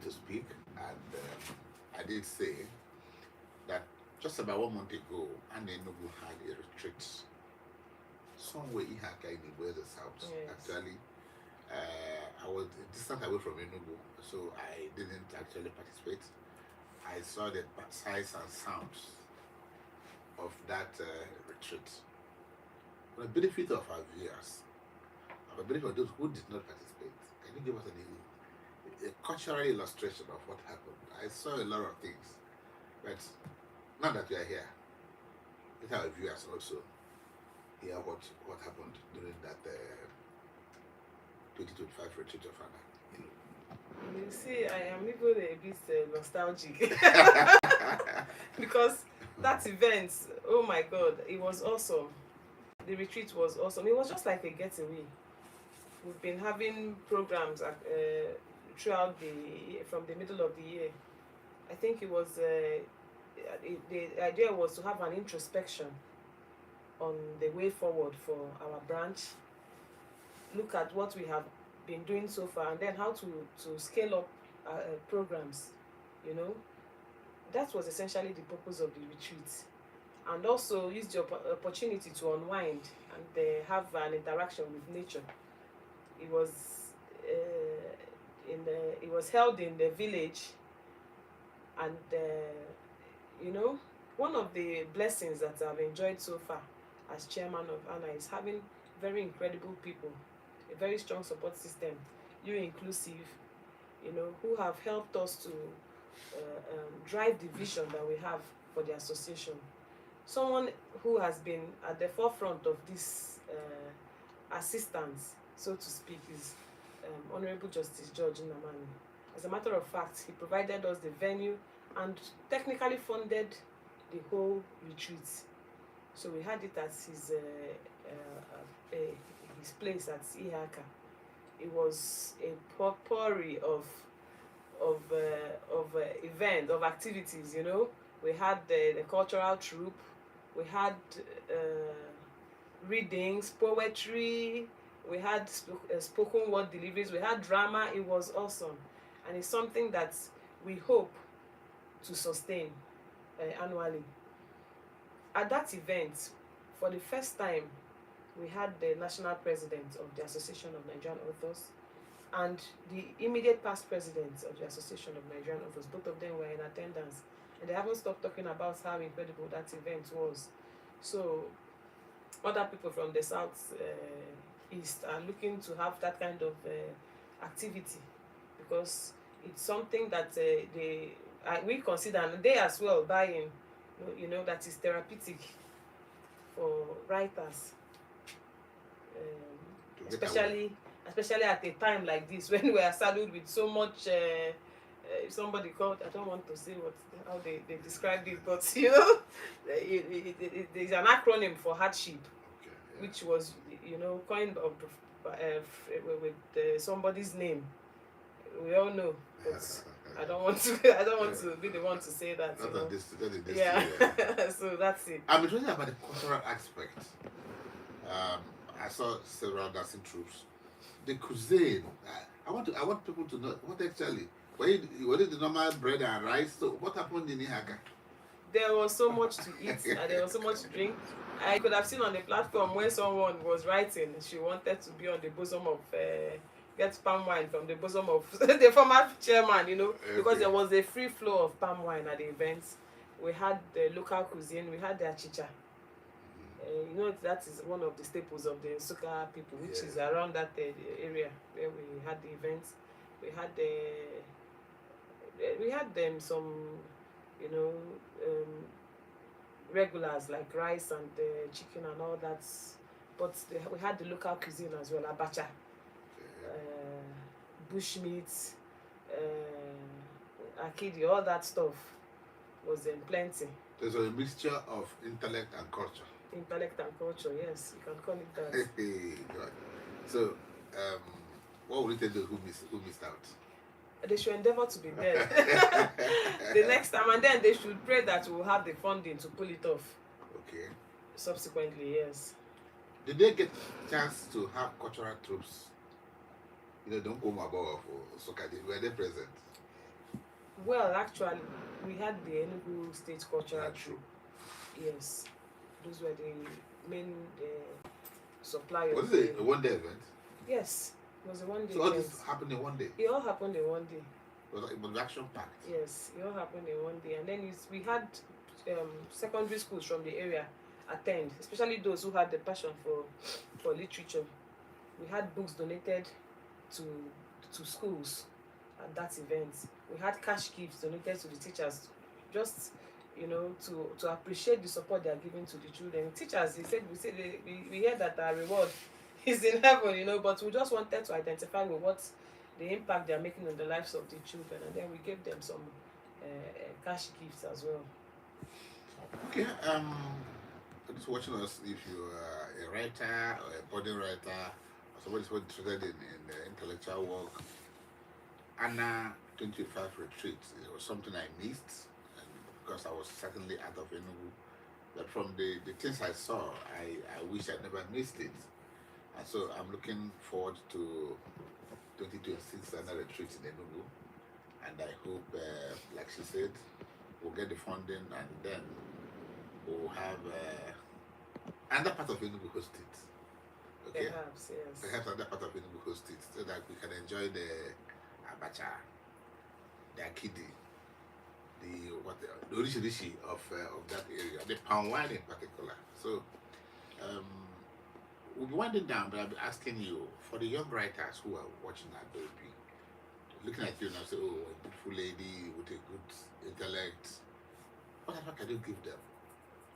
to speak, and I did say that just about 1 month ago, Anenugu had a retreat somewhere in Haka in the West South. Yes. Actually, I was distant away from Enugu, so I didn't actually participate. I saw the sights and sounds of that retreat. For the benefit of our viewers, for the benefit of those who did not participate, can you give us a cultural illustration of what happened? I saw a lot of things, but now that we are here, let our viewers also hear what happened during that 2025 retreat of Anna. You see, I am even a bit nostalgic because that event, oh my God, it was awesome. The retreat was awesome. It was just like a getaway. We've been having programs throughout from the middle of the year. I think it was the idea was to have an introspection on the way forward for our branch. Look at what we have been doing so far, and then how to scale up programs. You know, that was essentially the purpose of the retreat, and also use the opportunity to unwind and have an interaction with nature. It was it was held in the village, and you know, one of the blessings that I've enjoyed so far as chairman of ANA is having very incredible people, a very strong support system, you inclusive, you know, who have helped us to drive the vision that we have for the association. Someone who has been at the forefront of this assistance, so to speak, is Honorable Justice George Nnamani. As a matter of fact, he provided us the venue and technically funded the whole retreat. So we had it at his place at Ihaka. It was a potpourri of events, of activities. You know, we had the cultural troupe, we had readings, poetry, we had spoken word deliveries, we had drama. It was awesome, and it's something that we hope to sustain annually. At that event, for the first time, we had the national president of the Association of Nigerian Authors and the immediate past president of the Association of Nigerian Authors. Both of them were in attendance, and they haven't stopped talking about how incredible that event was. So other people from the South East are looking to have that kind of activity, because it's something that we consider, and they as well buy in, you know, that is therapeutic for writers, especially at a time like this when we are saddled with so much. Somebody called, I don't want to say how they described it, but you know, there's an acronym for hardship, which was, you know, coined up with somebody's name. We all know, but I don't want to be the one to say that. Yeah. So that's it. I'm interested about the cultural aspect. I saw several dancing troupes. The cuisine. I want people to know what actually. Was it the normal bread and rice? So what happened in Ihaka? There was so much to eat and there was so much to drink. I could have seen on the platform when someone was writing, she wanted to be on the bosom of get palm wine from the bosom of the former chairman, you know, because there was a free flow of palm wine at the events. We had the local cuisine, we had the achicha. You know, that is one of the staples of the Nsukka people, which is around that area where we had the events. We had them some, you know, regulars like rice and chicken and all that, but we had the local cuisine as well, abacha, bushmeat, akidi, all that stuff was in plenty. There's a mixture of intellect and culture. Intellect and culture, yes, you can call it that. God. So, what would you tell those who missed out? They should endeavor to be there the next time, and then they should pray that we will have the funding to pull it off. Okay. Subsequently, yes. Did they get a chance to have cultural troops? You know, don't come above or Soka. Were they present? Well, actually, we had the Enugu State Cultural That's true. Troupe. Yes, those were the main supplier Was of it the. a one-day event? Yes, it was a one-day So all event. this happened in one day. It all happened in one day. It was action packed. Yes, it all happened in one day, and then we had secondary schools from the area attend, especially those who had the passion for literature. We had books donated to schools at that event. We had cash gifts donated to the teachers, just to appreciate the support they are giving to the children. Teachers, we hear that our reward is in heaven, but we just wanted to identify with what the impact they are making on the lives of the children, and then we gave them some cash gifts as well. Okay. Just watching us. If you are a writer or a body writer or somebody who's interested in intellectual work, Anna 25 retreat. It was something I missed, and because I was certainly out of Enugu. But from the things I saw, I wish I never missed it. And so I'm looking forward to 2026 Anna retreat in Enugu. And I hope, like she said, we'll get the funding, and then we'll have another part of Enugu host it. Okay? Perhaps, yes. Perhaps another part of Enugu host it, so that we can enjoy the abacha, the akidi, the orishi of that area, the palm wine in particular. So we'll be winding down, but I'll be asking you, for the young writers who are watching that, they'll be looking at you and say, oh, a beautiful lady with a good intellect. What advice can you give them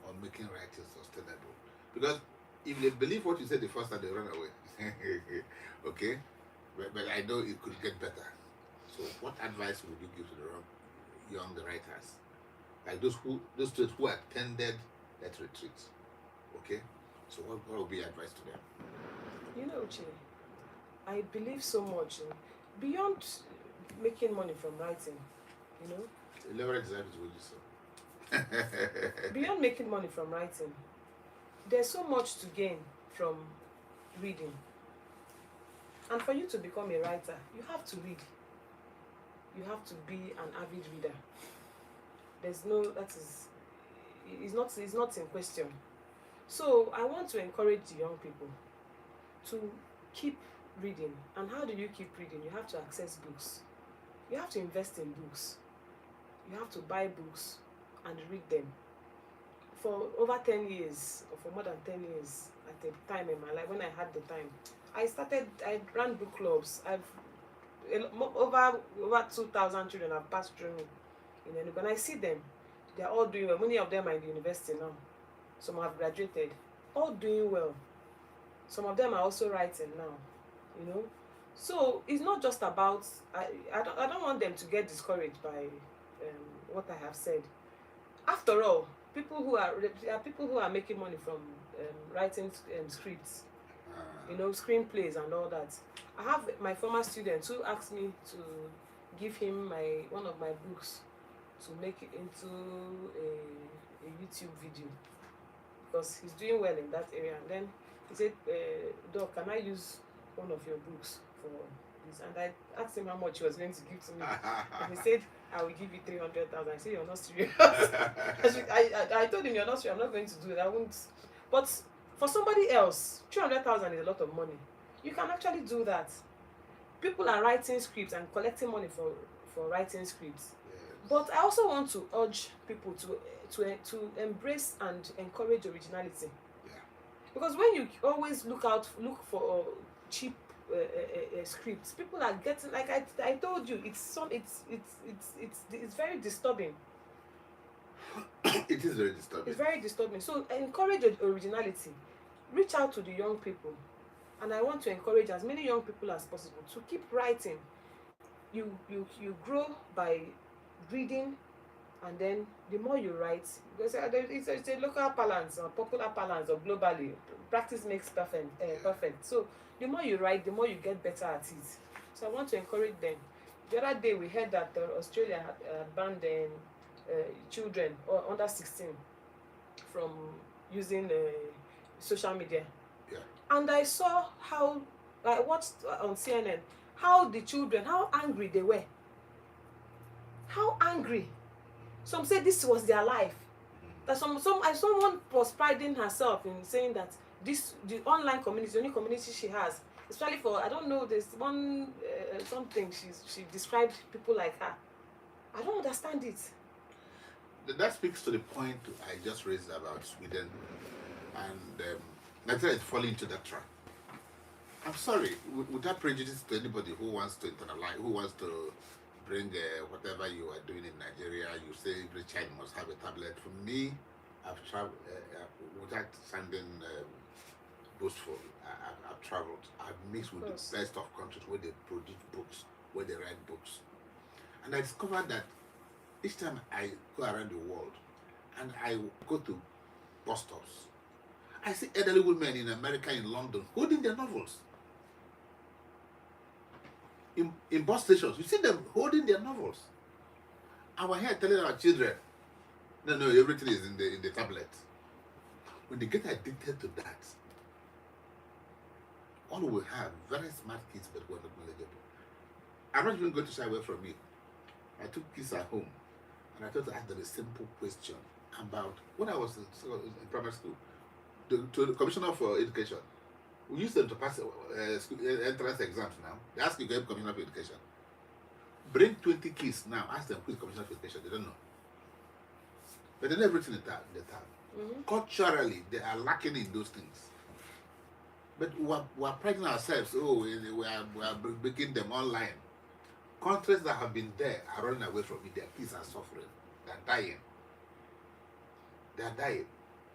on making writing sustainable? Because if they believe what you said the first time, they run away. Okay? But I know it could get better. So what advice would you give to the young writers? Like those students who attended that retreat. Okay? So what would be your advice to them? Che, I believe so much beyond making money from writing, Leverage is what you say. Beyond making money from writing, there's so much to gain from reading. And for you to become a writer, you have to read. You have to be an avid reader. It's not in question. So I want to encourage the young people to keep reading. And how do you keep reading? You have to access books. You have to invest in books. You have to buy books and read them. For over 10 years, or for more than 10 years, at a time in my life, when I had the time, I ran book clubs. Over 2,000 children have passed through me in Enugu, and I see them. They are all doing well. Many of them are in the university now. Some have graduated, all doing well. Some of them are also writing now, So it's not just about, I don't want them to get discouraged by what I have said. After all, there are people who are making money from writing scripts, screenplays and all that. I have my former student who asked me to give him one of my books to make it into a YouTube video, because he's doing well in that area. And then he said, Doc, can I use one of your books for this? And I asked him how much he was going to give to me. And he said, I will give you 300,000. I said, you're not serious. I told him, you're not serious. I'm not going to do it. I won't. But for somebody else, 300,000 is a lot of money. You can actually do that. People are writing scripts and collecting money for writing scripts. Yes. But I also want to urge people to embrace and encourage originality. Yeah. Because when you always look for cheap scripts, people are getting, like I told you, it's very disturbing. It is very disturbing. It's very disturbing. So encourage originality. Reach out to the young people. And I want to encourage as many young people as possible to keep writing. You grow by reading, and then the more you write, because it's a local balance or popular balance, or globally, practice makes perfect. So the more you write, the more you get better at it. So I want to encourage them. The other day we heard that Australia had banned children or under 16 from using social media. Yeah. And I saw how, I watched on CNN, how the children, how angry they were. how angry. Some say this was their life. That someone was priding herself in saying that the online community, the only community she has, especially for, I don't know, there's one something she described people like her. I don't understand it. That speaks to the point I just raised about Sweden, and Nigeria is falling into that trap. I'm sorry, without prejudice to anybody who wants to internalize, who wants to bring whatever you are doing in Nigeria. You say every child must have a tablet. For me, I've traveled without sounding boastful. I've traveled. I've mixed with the best of countries where they produce books, where they write books, and I discovered that each time I go around the world and I go to bus stops, I see elderly women in America, in London, holding their novels. In bus stations, you see them holding their novels. And we're here telling our children, no, everything is in the tablet. When they get addicted to that, all we have, very smart kids, but we're not knowledgeable. I'm not even going to shy away from it. I took kids at home, and I tried to ask them a simple question about, when I was in primary school, to the Commissioner for Education, we used them to pass entrance exams now. They ask you to become Commissioner for Education. Bring 20 kids now, ask them who is Commissioner for Education. They don't know. But they know everything in that. Culturally, they are lacking in those things. But we are priding ourselves, we are breaking them online. Countries that have been there are running away from it. Their kids are suffering. They are dying. They are dying.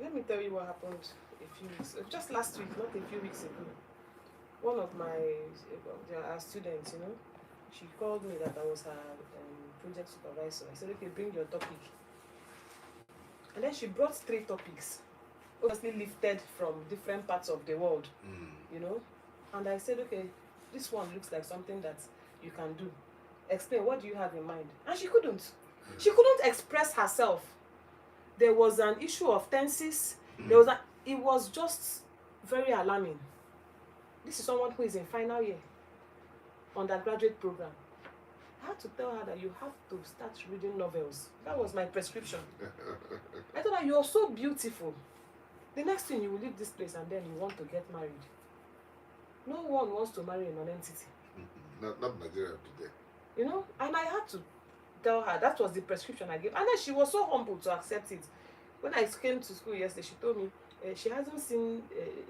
Let me tell you what happened a few weeks, just last week, not a few weeks ago. One of our students, she called me that I was her project supervisor. I said, okay, bring your topic. And then she brought 3 topics, obviously lifted from different parts of the world, And I said, okay, this one looks like something that you can do. Explain, what do you have in mind? And she couldn't. She couldn't express herself. There was an issue of tenses. It was just very alarming. This is someone who is in final year, undergraduate program. I had to tell her that you have to start reading novels. That was my prescription. I told her, you're so beautiful. The next thing, you will leave this place and then you want to get married. No one wants to marry a non-entity. Not Nigeria today. And I had to tell her, that was the prescription I gave. And then she was so humble to accept it. When I came to school yesterday, she told me she hasn't seen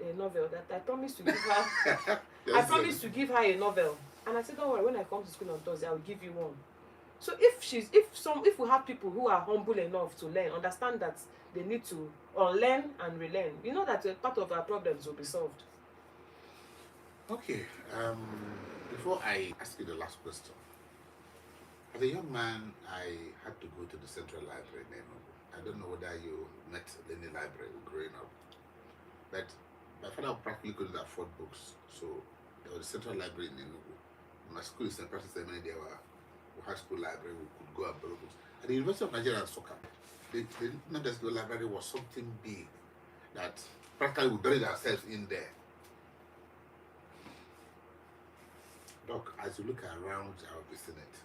a novel, that I promised to give her. I promised to give her a novel. And I said, don't worry, when I come to school on Thursday, I'll give you one. So if we have people who are humble enough to learn, understand that they need to unlearn and relearn, that part of our problems will be solved. Okay. Before I ask you the last question, as a young man, I had to go to the Central Library in Enugu. I don't know whether you met any library growing up, but my father practically couldn't afford books, so there was a Central Library in Enugu. My school is in Practice Ceremony, there were high school library, we could go and borrow books. At the University of Nigeria and Soka, the National Library was something big that practically we buried ourselves in there. Doc, as you look around our vicinity,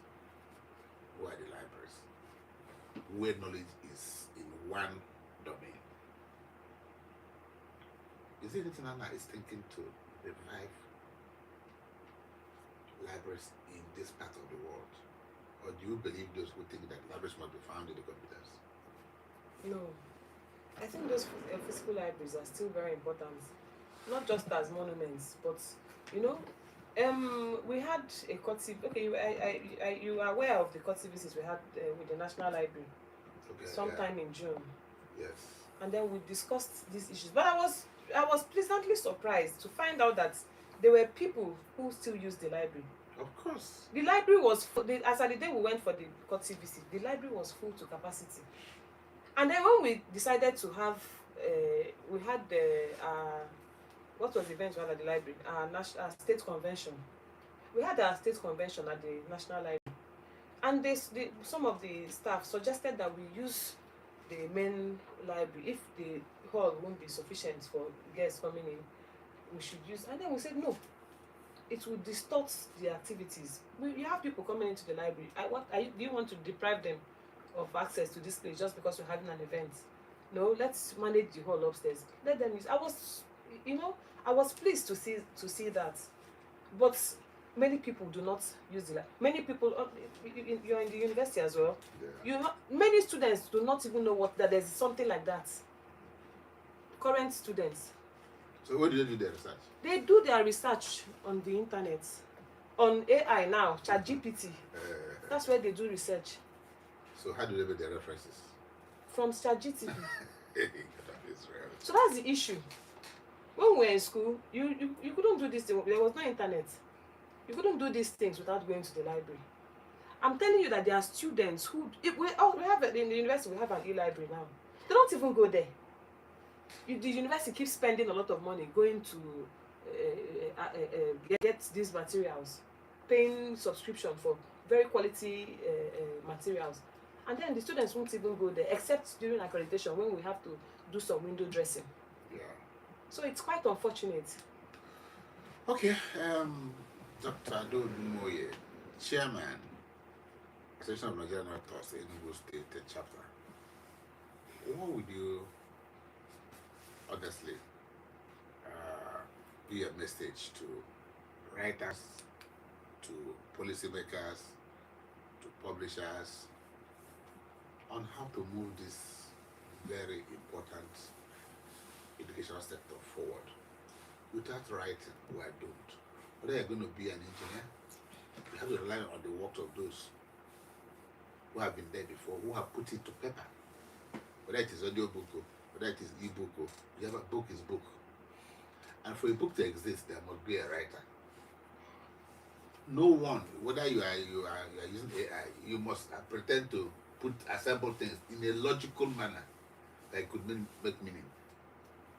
where are the libraries? Where knowledge is in one domain. Is there anything Anna is thinking to revive libraries in this part of the world? Or do you believe those who think that libraries must be found in the computers? No. I think those physical libraries are still very important. Not just as monuments, but we had a courtesy. Okay, you are aware of the courtesy visits we had with the National Library sometime in June. Yes. And then we discussed these issues. But I was pleasantly surprised to find out that there were people who still use the library. Of course. The library was full. As at the day we went for the courtesy visit, the library was full to capacity. And then when we decided to have, we had what was the event we had at the library? Our state convention. We had our state convention at the National Library. And some of the staff suggested that we use the main library. If the hall won't be sufficient for guests coming in, we should use. And then we said no. it will distort the activities. You have people coming into the library. Do you want to deprive them of access to this place just because you're having an event? No, let's manage the hall upstairs. Let them use. I was pleased to see that, but many people do not use it. Many people, you're in the university as well. Yeah. Many students do not even know that there's something like that. Current students. So where do they do their research? They do their research on the internet, on AI now, ChatGPT. That's where they do research. So how do they make their references? From ChatGPT. That is real. So that's the issue. When we were in school, you couldn't do this thing. There was no internet. You couldn't do these things without going to the library. I'm telling you that there are students who, we have in the university, we have an e-library now. They don't even go there. The university keeps spending a lot of money going to get these materials, paying subscription for very quality materials. And then the students won't even go there, except during accreditation when we have to do some window dressing. Yeah. So it's quite unfortunate. Okay, Dr. Adomoye, Chairman, Association of Nigerian Authors, Enugu State Chapter. What would you honestly be a message to writers, to policymakers, to publishers on how to move this very important educational sector forward? Without writing, we are doomed. Whether you're going to be an engineer, you have to rely on the work of those who have been there before, who have put it to paper. Whether it is audio book, whether it is e-book, whichever book is book. And for a book to exist, there must be a writer. No one, whether you are using AI, you must pretend to assemble things in a logical manner that could make meaning.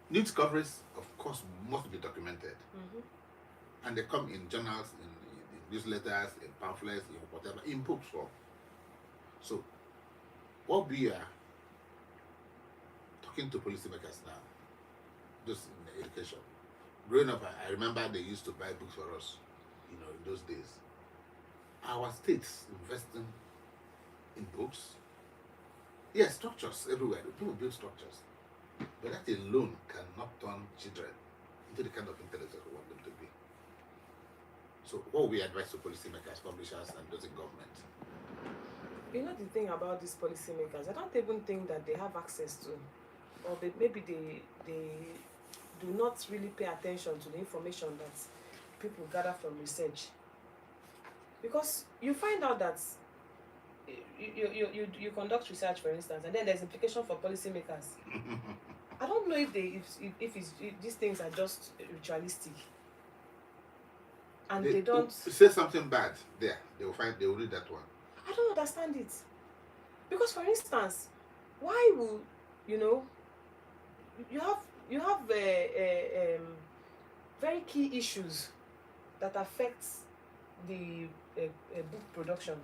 News coverage, of course, must be documented. Mm-hmm. And they come in journals, in newsletters, in pamphlets, in whatever, in books form. So, what we are talking to policymakers now, just in education. Growing up, I remember they used to buy books for us, in those days. Our states investing in books. Yes, structures everywhere. People build structures. But that alone cannot turn children into the kind of intelligence we want them to be. So what we advise to policymakers, publishers, and those in government? The thing about these policymakers, I don't even think that they have access to, or maybe they do not really pay attention to the information that people gather from research. Because you find out that you conduct research, for instance, and then there's implication for policymakers. I don't know if these things are just ritualistic, and they don't say something bad there. They will read that one. I don't understand it, because for instance, why will you have very key issues that affect the book production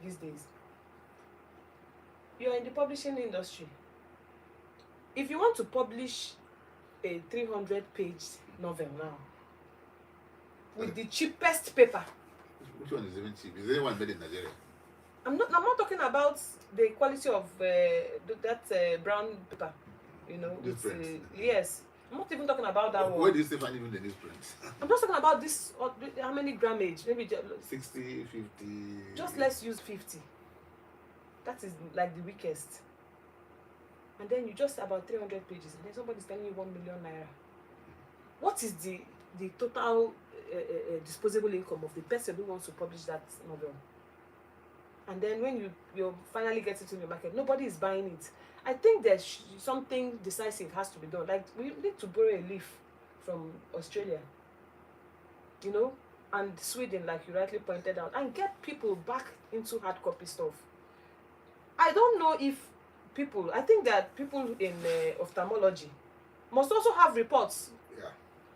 these days. You're in the publishing industry. If you want to publish a 300-page novel now with the cheapest paper, which one is even cheap? Is anyone made in Nigeria? I'm not talking about the quality of that brown paper. Yes. I'm not even talking about that one. Where do you still find even the newsprint? I'm just talking about this. How many grammage? Maybe 60, 50. Just let's use 50. That is like the weakest. And then you just about 300 pages, and then somebody's telling you 1 million naira. What is the total disposable income of the person who wants to publish that novel? And then when you finally get it in the market, nobody is buying it. I think there's something decisive has to be done. Like, we need to borrow a leaf from Australia, and Sweden, like you rightly pointed out, and get people back into hard copy stuff. I don't know if I think that people in ophthalmology must also have reports. Yeah.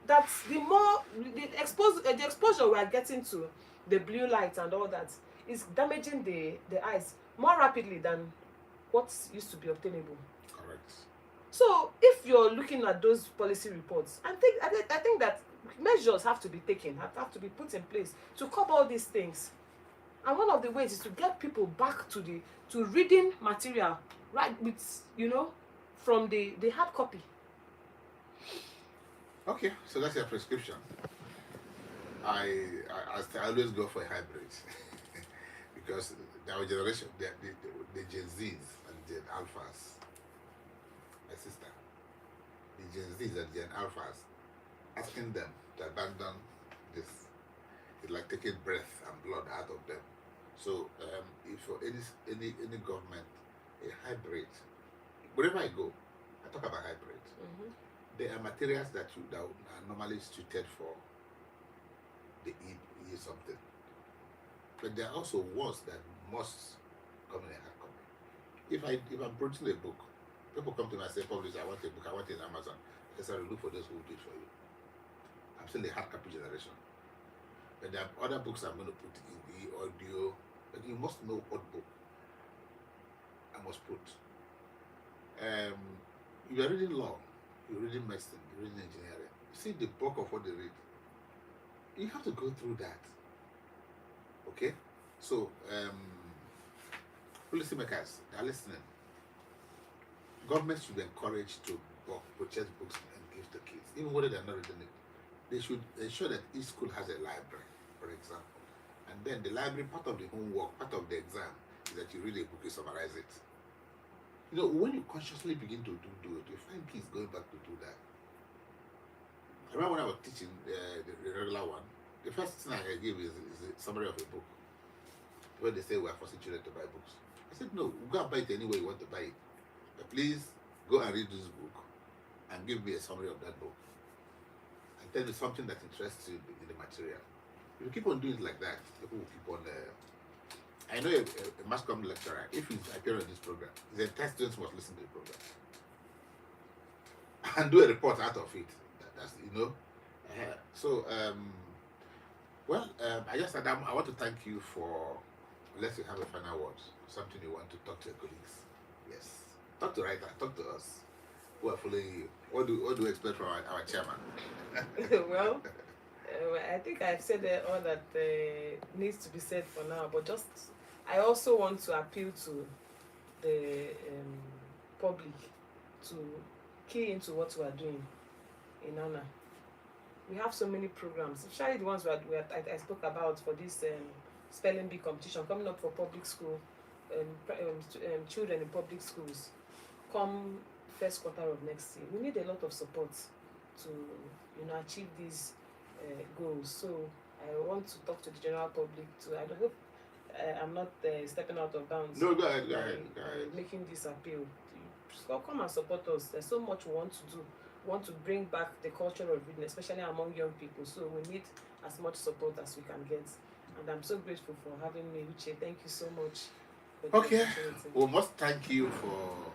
That the exposure we are getting to the blue light and all that is damaging the eyes more rapidly than what used to be obtainable. Correct. So if you're looking at those policy reports, I think that measures have to be taken, have to be put in place to curb all these things. And one of the ways is to get people back to reading material, right, with, from the hard copy. Okay, so that's your prescription. I always go for a hybrid because our generation, the Gen Zs and Gen Alphas, my sister, the Gen Zs and Gen Alphas, asking them to abandon this is like taking breath and blood out of them. So if for any government, a hybrid, wherever I go, I talk about hybrid. Mm-hmm. There are materials that are normally suited for the E something, but there are also ones that must come in a hard copy. If I'm producing a book, people come to me and say, "Publish, I want a book. I want it in Amazon." I say, "Look for those who will do it for you." I'm still the hard copy generation. But there are other books I'm going to put in the audio, but you must know what book I must put. You are reading law, you're reading medicine, you're reading engineering. You see the bulk of what they read. You have to go through that. Okay? So, policymakers, they are listening. Government should be encouraged to purchase books and give to kids, even whether they're not reading it. They should ensure that each school has a library, for example. And then the library, part of the homework, part of the exam, is that you read a book, you summarize it. When you consciously begin to do it, you find kids going back to do that. I remember when I was teaching the regular one, the first thing I give is a summary of a book. When they say we are forcing children to buy books, I said, no, go and buy it any way you want to buy it. But please go and read this book and give me a summary of that book. And tell me something that interests you in the material. If you keep on doing it like that, people will keep on. I know a mass comm lecturer, if he's appearing on this program, his entire students must listen to the program and do a report out of it. That's So, I just said I want to thank you for. Let's have a final word. Something you want to talk to your colleagues. Yes, talk to writer, talk to us who are following you. What do you expect from our chairman? Well, I think I've said all that needs to be said for now, but I also want to appeal to the public to key into what we are doing in Anna. We have so many programs, especially the ones I spoke about for this spelling bee competition coming up for public school, children in public schools, come first quarter of next year. We need a lot of support to achieve these goals. So I want to talk to the general public too. I hope I'm not stepping out of bounds. No, go ahead. Making this appeal. Come and support us. There's so much we want to do. We want to bring back the culture of reading, especially among young people. So we need as much support as we can get. And I'm so grateful for having me, Uche. Thank you so much. Okay. We must thank you for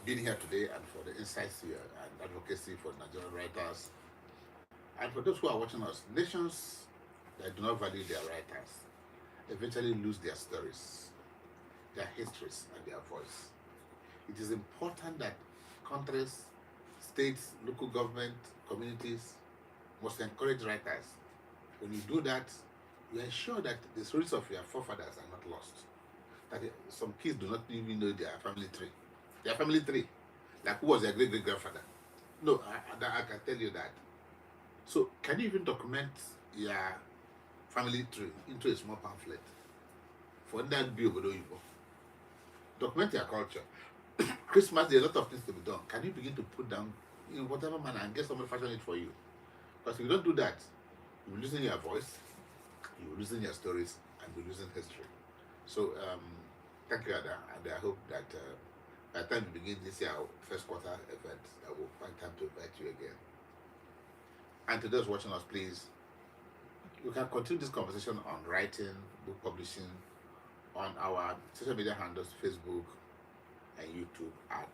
being here today and for the insights here and advocacy for Nigerian writers. And for those who are watching us, nations that do not value their writers eventually lose their stories, their histories, and their voice. It is important that countries, states, local government, communities must encourage writers. When you do that, you ensure that the stories of your forefathers are not lost. That some kids do not even know their family tree. Their family tree, like who was their great-great-grandfather. No, I can tell you that. So, can you even document your family tree into a small pamphlet? For that be over you. Document your culture. Christmas, there are a lot of things to be done. Can you begin to put down in whatever manner and get somebody fashion it for you? Because if you don't do that, you'll be losing your voice, you'll be losing your stories, and you'll be losing history. So, thank you, Ada. And I hope that by the time we begin this year, first quarter event, I will find time to invite you again. And to those watching us, please, you can continue this conversation on writing, book publishing, on our social media handles, Facebook and YouTube at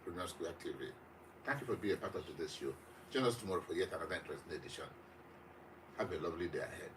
Bruno Square TV. Thank you for being a part of today's show. Join us tomorrow for yet another interesting edition. Have a lovely day ahead.